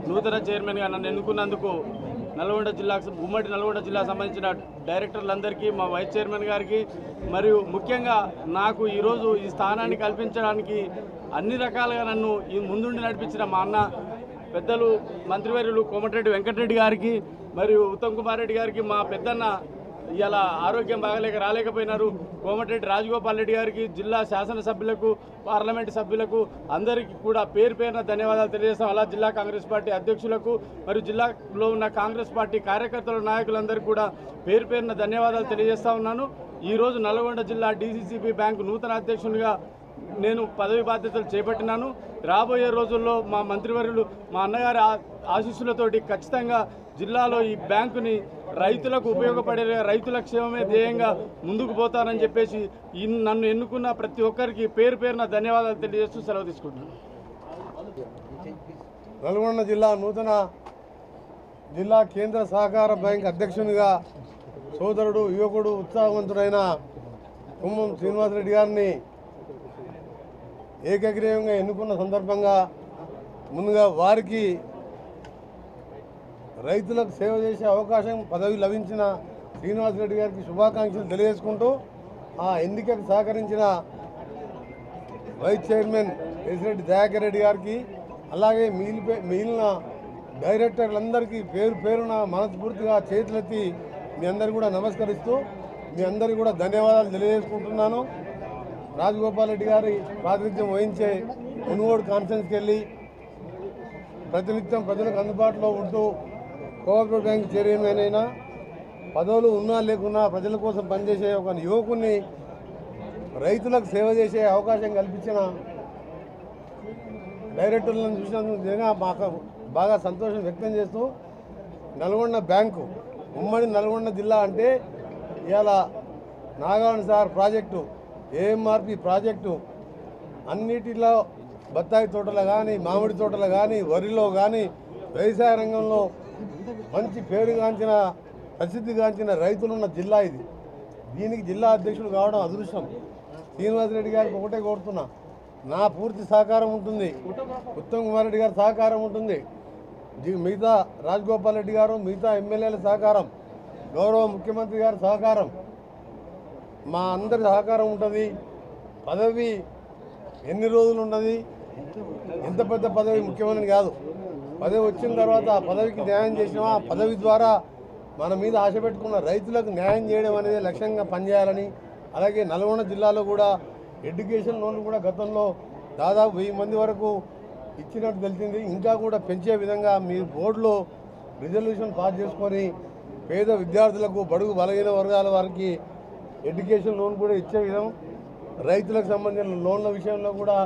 నూతన చైర్మన్గా నన్ను ఎన్నుకున్నందుకు నల్గొండ జిల్లాకు ఉమ్మడి నల్గొండ జిల్లాకు సంబంధించిన డైరెక్టర్లందరికీ, మా వైస్ చైర్మన్ గారికి, మరియు ముఖ్యంగా నాకు ఈరోజు ఈ స్థానాన్ని కల్పించడానికి అన్ని రకాలుగా నన్ను ఈ ముందుండి నడిపించిన మా అన్న పెద్దలు మంత్రివర్యులు కోమటిరెడ్డి వెంకటరెడ్డి గారికి మరియు ఉత్తమ్ కుమార్ రెడ్డి గారికి, మా పెద్దన్న ఇలా ఆరోగ్యం బాగలేక రాలేకపోయినారు కోమటిరెడ్డి రాజగోపాల్ రెడ్డి గారికి, జిల్లా శాసనసభ్యులకు, పార్లమెంటు సభ్యులకు అందరికీ కూడా పేరు పేరున ధన్యవాదాలు తెలియజేస్తాం. అలా జిల్లా కాంగ్రెస్ పార్టీ అధ్యక్షులకు మరియు జిల్లాలో ఉన్న కాంగ్రెస్ పార్టీ కార్యకర్తల నాయకులందరికీ కూడా పేరు పేరున ధన్యవాదాలు తెలియజేస్తా ఉన్నాను. ఈరోజు నల్గొండ జిల్లా DCCB బ్యాంకు నూతన అధ్యక్షునిగా నేను పదవి బాధ్యతలు చేపట్టినాను. రాబోయే రోజుల్లో మా మంత్రివర్యులు, మా అన్నగారి ఆశీస్సులతోటి ఖచ్చితంగా జిల్లాలో ఈ బ్యాంకుని రైతులకు ఉపయోగపడే, రైతుల క్షేమమే ధ్యేయంగా ముందుకు పోతానని చెప్పేసి నన్ను ఎన్నుకున్న ప్రతి ఒక్కరికి పేరు పేరున ధన్యవాదాలు తెలియజేస్తూ సెలవు తీసుకుంటున్నాను. నల్గొండ జిల్లా నూతన జిల్లా కేంద్ర సహకార బ్యాంక్ అధ్యక్షునిగా సోదరుడు, యువకుడు, ఉత్సాహవంతుడైన కుంభం శ్రీనివాసరెడ్డి గారిని ఏకగ్రీవంగా ఎన్నుకున్న సందర్భంగా ముందుగా వారికి రైతులకు సేవ చేసే అవకాశం పదవి లభించిన శ్రీనివాసరెడ్డి గారికి శుభాకాంక్షలు తెలియజేసుకుంటూ, ఆ ఎన్నికకు సహకరించిన వైస్ చైర్మన్ పెసిరెడ్డి దయాకర్ రెడ్డి గారికి, అలాగే మిగిలిన డైరెక్టర్లందరికీ పేరు పేరున మనస్ఫూర్తిగా చేతులెత్తి మీ అందరికీ కూడా నమస్కరిస్తూ మీ అందరికీ కూడా ధన్యవాదాలు తెలియజేసుకుంటున్నాను. రాజగోపాల్ రెడ్డి గారి ప్రాతినిధ్యం వహించే మునుగోడు కాన్ఫరెన్స్కి వెళ్ళి ప్రతినిత్యం ప్రజలకు అందుబాటులో ఉంటూ కోఆపరేటివ్ బ్యాంక్ చైర్మన్ అయినా, పదవులు ఉన్నా లేకున్నా ప్రజల కోసం పనిచేసే ఒక యువకుని రైతులకు సేవ చేసే అవకాశం కల్పించిన డైరెక్టర్లను చూసినందుకు నిజంగా మాకు బాగా సంతోషం వ్యక్తం చేస్తూ, నల్గొండ బ్యాంకు ఉమ్మడి నల్గొండ జిల్లా అంటే ఇవాళ Nagarjuna sir project, AMRP project అన్నిటిలో బత్తాయి తోటలు కానీ, మామిడి తోటలు కానీ, వరిలో కానీ, వ్యవసాయ రంగంలో మంచి పేరుగాంచిన, ప్రసిద్ధిగాంచిన రైతులున్న జిల్లా ఇది. దీనికి జిల్లా అధ్యక్షుడు కావడం అదృష్టం. శ్రీనివాసరెడ్డి గారికి ఒకటే కోరుతున్నా, నా పూర్తి సహకారం ఉంటుంది, ఉత్తమ్ కుమార్ రెడ్డి గారి సహకారం ఉంటుంది, మిగతా రాజగోపాల్ రెడ్డి గారు, మిగతా ఎమ్మెల్యేల సహకారం, గౌరవ ముఖ్యమంత్రి గారి సహకారం, మా అందరి సహకారం ఉంటుంది. పదవి ఎన్ని రోజులు ఉన్నది, ఎంత పెద్ద పదవి ముఖ్యమని కాదు, పదవి వచ్చిన తర్వాత ఆ పదవికి న్యాయం చేసినా, ఆ పదవి ద్వారా మన మీద ఆశ పెట్టుకున్న రైతులకు న్యాయం చేయడం అనేది లక్ష్యంగా పనిచేయాలని, అలాగే నల్గొండ జిల్లాలో కూడా ఎడ్యుకేషన్ లోన్లు కూడా గతంలో దాదాపు 1000 మంది వరకు ఇచ్చినట్టు తెలిసింది. ఇంకా కూడా పెంచే విధంగా మీ బోర్డులో రిజల్యూషన్ పాస్ చేసుకొని పేద విద్యార్థులకు, బడుగు బలహీన వర్గాల వారికి ఎడ్యుకేషన్ లోన్ కూడా ఇచ్చే విధం, రైతులకు సంబంధించిన లోన్ల విషయంలో కూడా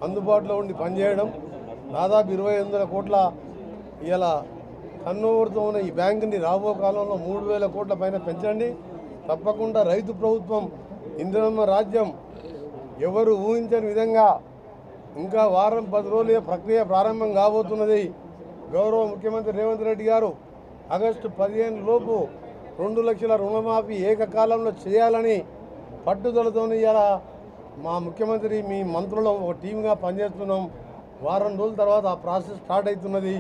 అందుబాటులో ఉండి పనిచేయడం. దాదాపు 2800 కోట్ల ఇలా టర్నోవర్తో ఉన్న ఈ బ్యాంకుని రాబో కాలంలో 3000 కోట్ల పైన పెంచండి. తప్పకుండా రైతు ప్రభుత్వం, ఇందిరమ్మ రాజ్యం ఎవరు ఊహించని విధంగా ఇంకా వారం 10 రోజుల ప్రక్రియ ప్రారంభం కాబోతున్నది. గౌరవ ముఖ్యమంత్రి రేవంత్ రెడ్డి గారు ఆగస్టు 15 లోపు 2 లక్షల రుణమాఫీ ఏకకాలంలో చేయాలని పట్టుదలతో ఇలా మా ముఖ్యమంత్రి, మీ మంత్రులు ఒక టీమ్గా పనిచేస్తున్నాం. వారం రోజుల తర్వాత ఆ ప్రాసెస్ స్టార్ట్ అవుతున్నది.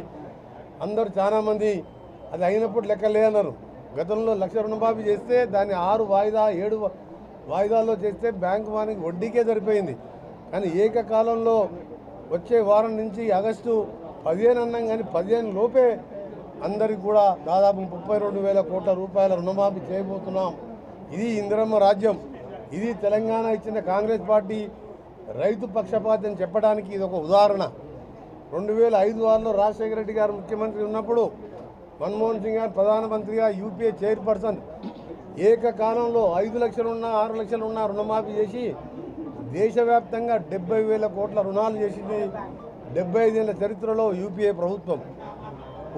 అందరూ చాలామంది అది అయినప్పుడు లెక్కలేదన్నారు. గతంలో 1 లక్ష రుణమాఫీ చేస్తే దాన్ని 6 వాయిదా 7 వాయిదాల్లో చేస్తే బ్యాంకు వారికి వడ్డీకే సరిపోయింది. కానీ ఏకకాలంలో వచ్చే వారం నుంచి ఆగస్టు 15 అన్నాం, కానీ 15 లోపే అందరికి కూడా దాదాపు 32,000 కోట్ల రూపాయల రుణమాఫీ చేయబోతున్నాం. ఇది ఇందిరమ్మ రాజ్యం. ఇది తెలంగాణ ఇచ్చిన కాంగ్రెస్ పార్టీ రైతు పక్షపాతం చెప్పడానికి ఇది ఒక ఉదాహరణ. 2005-6లో రాజశేఖర రెడ్డి గారు ముఖ్యమంత్రి ఉన్నప్పుడు మన్మోహన్ సింగ్ గారు ప్రధానమంత్రిగా UPA చైర్పర్సన్ ఏకకాలంలో 5 లక్షలున్నా 6 లక్షలున్నా రుణమాఫీ చేసి దేశవ్యాప్తంగా 70,000 కోట్ల రుణాలు చేసింది 75 ఏళ్ల చరిత్రలో UPA ప్రభుత్వం.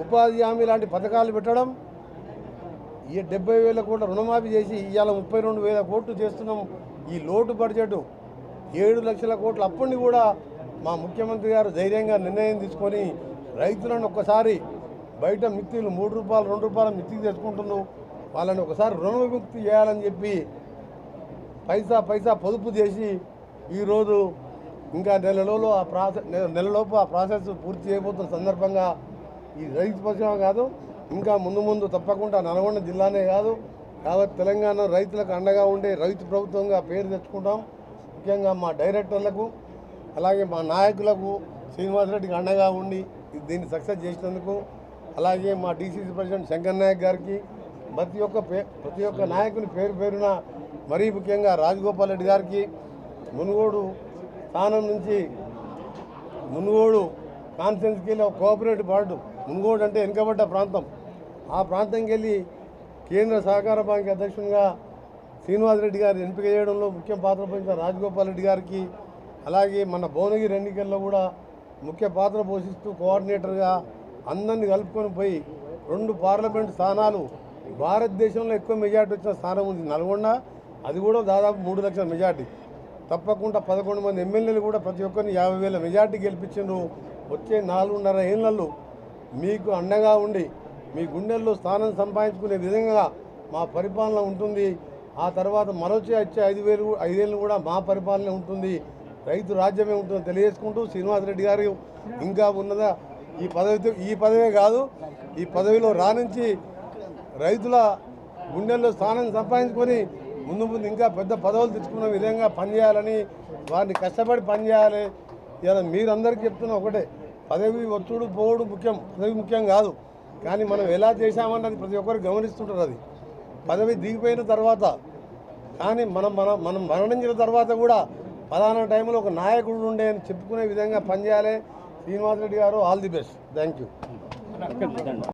ఉపాధి హామీ లాంటి పథకాలు పెట్టడం, ఈ 70,000 కోట్ల రుణమాఫీ చేసి ఇవాళ 32,000 కోట్లు చేస్తున్నాం. ఈ లోటు బడ్జెట్ 7 లక్షల కోట్ల అప్పుని కూడా మా ముఖ్యమంత్రి గారు ధైర్యంగా నిర్ణయం తీసుకొని రైతులను ఒక్కసారి బయట మిత్తులు 3 రూపాయలు 2 రూపాయల మిత్తికి తెచ్చుకుంటున్నారు, వాళ్ళని ఒకసారి రుణ విముక్తి చేయాలని చెప్పి పైసా పొదుపు చేసి ఈరోజు ఇంకా నెలలోపు ఆ ప్రాసెస్ పూర్తి చేయబోతున్న సందర్భంగా ఈ రైతు పక్షం కాదు, ఇంకా ముందు ముందు తప్పకుండా నల్గొండ జిల్లానే కాదు యావత్ తెలంగాణ రైతులకు అండగా ఉండే రైతు ప్రభుత్వంగా పేరు తెచ్చుకుంటాం. ముఖ్యంగా మా డైరెక్టర్లకు అలాగే మా నాయకులకు శ్రీనివాసరెడ్డికి అండగా ఉండి దీన్ని సక్సెస్ చేసినందుకు, అలాగే మా డీసీసీ ప్రెసిడెంట్ శంకర్ నాయక్ గారికి, ప్రతి ఒక్క నాయకుని పేరు పేరున మరీ ముఖ్యంగా రాజగోపాల్ రెడ్డి గారికి, మునుగోడు స్థానం నుంచి మునుగోడు కాన్ఫరెన్స్కి వెళ్ళి ఒక కోఆపరేటివ్ వార్డు, మునుగోడు అంటే వెనుకబడ్డ ప్రాంతం, ఆ ప్రాంతంకి వెళ్ళి కేంద్ర సహకార బ్యాంక్ అధ్యక్షునిగా శ్రీనివాసరెడ్డి గారు ఎంపిక చేయడంలో ముఖ్య పాత్ర పోషించిన రాజగోపాల్ రెడ్డి గారికి, అలాగే మన భువనగిరి ఎన్నికల్లో కూడా ముఖ్య పాత్ర పోషిస్తూ కోఆర్డినేటర్గా అందరినీ కలుపుకొని పోయి 2 పార్లమెంట్ స్థానాలు భారతదేశంలో ఎక్కువ మెజార్టీ వచ్చిన స్థానం ఉంది నల్గొండ, అది కూడా దాదాపు 3 లక్షల మెజార్టీ. తప్పకుండా 11 మంది ఎమ్మెల్యేలు కూడా ప్రతి ఒక్కరిని 50,000 మెజార్టీ గెలిపించిండ్రు. వచ్చే 4.5 ఏళ్లలో మీకు అండగా ఉండి మీ గుండెల్లో స్థానం సంపాదించుకునే విధంగా మా పరిపాలన ఉంటుంది. ఆ తర్వాత వచ్చే 5 ఏళ్ళు కూడా మా పరిపాలన ఉంటుంది, రైతు రాజ్యమే ఉంటుందని తెలియజేసుకుంటూ శ్రీనివాసరెడ్డి గారు ఇంకా ఉన్నదా ఈ పదవే కాదు, ఈ పదవిలో రాణించి రైతుల గుండెల్లో స్థానం సంపాదించుకొని ముందు ఇంకా పెద్ద పదవులు తెచ్చుకున్న విధంగా పనిచేయాలని, వారిని కష్టపడి పనిచేయాలి. ఇలా మీరందరికీ చెప్తున్నా ఒకటే, పదవి వచ్చుడు పోవడం ముఖ్యం, పదవి ముఖ్యం కాదు. కానీ మనం ఎలా చేశామన్నది ప్రతి ఒక్కరు గమనిస్తుంటారు. అది పదవి దిగిపోయిన తర్వాత కానీ మనం మరణించిన తర్వాత కూడా ఫలానా టైంలో ఒక నాయకుడు ఉండే అని చెప్పుకునే విధంగా పనిచేయాలి. శ్రీనివాసరెడ్డి గారు all the best. Thank you.